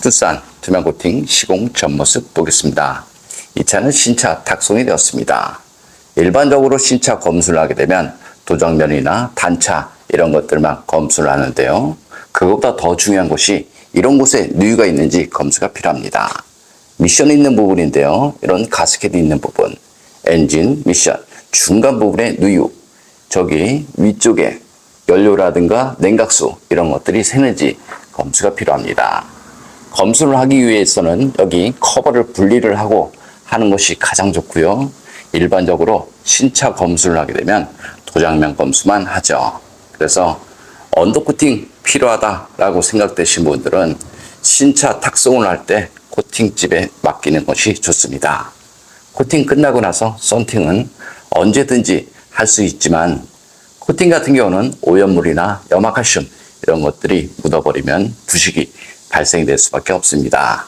투싼 투명 코팅 시공 전 모습 보겠습니다. 이 차는 신차 탁송이 되었습니다. 일반적으로 신차 검수를 하게 되면 도정면이나 단차 이런 것들만 검수를 하는데요. 그것보다 더 중요한 것이 이런 곳에 누유가 있는지 검수가 필요합니다. 미션이 있는 부분인데요. 이런 가스켓이 있는 부분, 엔진, 미션, 중간 부분에 누유, 저기 위쪽에 연료라든가 냉각수 이런 것들이 새는지 검수가 필요합니다. 검수를 하기 위해서는 여기 커버를 분리를 하고 하는 것이 가장 좋고요. 일반적으로 신차 검수를 하게 되면 도장면 검수만 하죠. 그래서 언더코팅 필요하다라고 생각되신 분들은 신차 탁송을 할 때 코팅집에 맡기는 것이 좋습니다. 코팅 끝나고 나서 썬팅은 언제든지 할 수 있지만 코팅 같은 경우는 오염물이나 염화칼슘 이런 것들이 묻어버리면 부식이 발생이 될 수밖에 없습니다.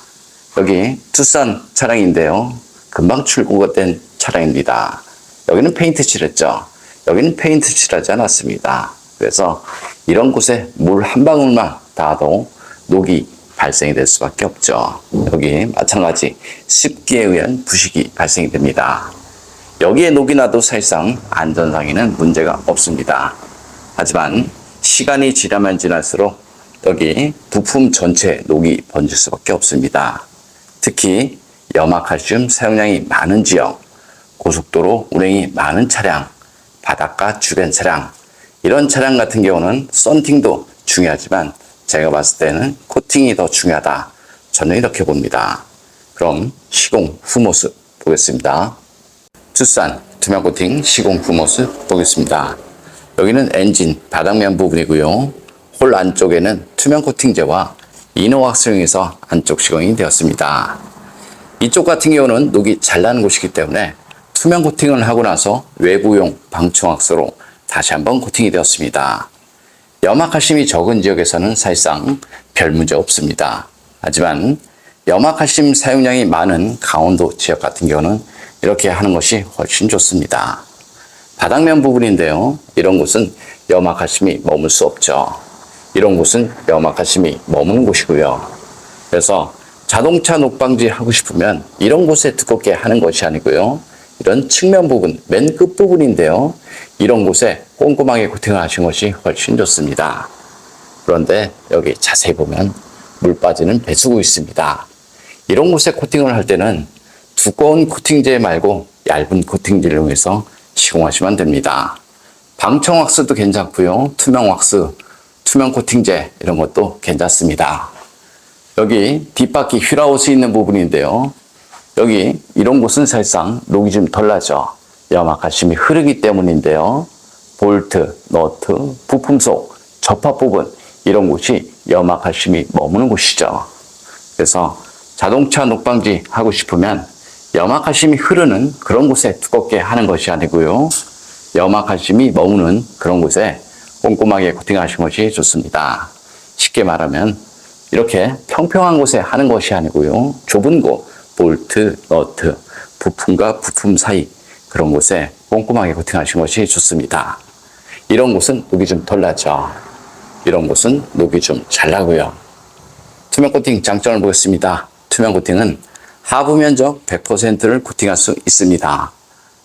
여기 투싼 차량인데요. 금방 출고가 된 차량입니다. 여기는 페인트 칠했죠. 여기는 페인트 칠하지 않았습니다. 그래서 이런 곳에 물 한 방울만 닿아도 녹이 발생이 될 수밖에 없죠. 여기 마찬가지 습기에 의한 부식이 발생이 됩니다. 여기에 녹이 나도 사실상 안전상에는 문제가 없습니다. 하지만 시간이 지나면 지날수록 여기 부품 전체에 녹이 번질 수밖에 없습니다. 특히 염화칼슘 사용량이 많은 지역, 고속도로 운행이 많은 차량, 바닷가 주변 차량, 이런 차량 같은 경우는 썬팅도 중요하지만 제가 봤을 때는 코팅이 더 중요하다. 저는 이렇게 봅니다. 그럼 시공 후 모습 보겠습니다. 투싼 투명 코팅 시공 후 모습 보겠습니다. 여기는 엔진 바닥면 부분이고요. 홀 안쪽에는 투명 코팅제와 이너왁스를 이용해서 안쪽 시공이 되었습니다. 이쪽 같은 경우는 녹이 잘 나는 곳이기 때문에 투명 코팅을 하고 나서 외부용 방충왁스로 다시 한번 코팅이 되었습니다. 염화칼슘이 적은 지역에서는 사실상 별 문제 없습니다. 하지만 염화칼슘 사용량이 많은 강원도 지역 같은 경우는 이렇게 하는 것이 훨씬 좋습니다. 바닥면 부분인데요. 이런 곳은 염화칼슘이 머물 수 없죠. 이런 곳은 염화칼슘이 머무는 곳이고요. 그래서 자동차 녹방지 하고 싶으면 이런 곳에 두껍게 하는 것이 아니고요. 이런 측면 부분, 맨 끝 부분인데요. 이런 곳에 꼼꼼하게 코팅을 하신 것이 훨씬 좋습니다. 그런데 여기 자세히 보면 물 빠지는 배수구 있습니다. 이런 곳에 코팅을 할 때는 두꺼운 코팅제 말고 얇은 코팅제를 이용해서 시공하시면 됩니다. 방청 왁스도 괜찮고요. 투명 왁스, 투명 코팅제 이런 것도 괜찮습니다. 여기 뒷바퀴 휠아웃이 있는 부분인데요. 여기 이런 곳은 사실상 녹이 좀 덜 나죠. 염화칼슘이 흐르기 때문인데요. 볼트, 너트, 부품 속 접합 부분 이런 곳이 염화칼슘이 머무는 곳이죠. 그래서 자동차 녹방지 하고 싶으면 염화칼슘이 흐르는 그런 곳에 두껍게 하는 것이 아니고요. 염화칼슘이 머무는 그런 곳에 꼼꼼하게 코팅하시는 것이 좋습니다. 쉽게 말하면 이렇게 평평한 곳에 하는 것이 아니고요. 좁은 곳, 볼트, 너트, 부품과 부품 사이 그런 곳에 꼼꼼하게 코팅하시는 것이 좋습니다. 이런 곳은 녹이 좀 덜 나죠. 이런 곳은 녹이 좀 잘 나고요. 투명 코팅 장점을 보겠습니다. 투명 코팅은 하부 면적 100%를 코팅할 수 있습니다.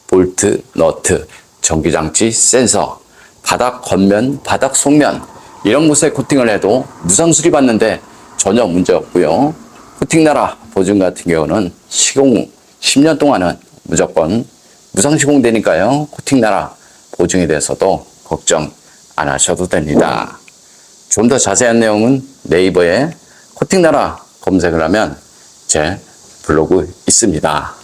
볼트, 너트, 전기장치, 센서, 바닥 겉면, 바닥 속면 이런 곳에 코팅을 해도 무상 수리받는데 전혀 문제 없고요. 코팅나라 보증 같은 경우는 시공 후 10년 동안은 무조건 무상 시공되니까요. 코팅나라 보증에 대해서도 걱정 안 하셔도 됩니다. 좀 더 자세한 내용은 네이버에 코팅나라 검색을 하면 제 블로그 있습니다.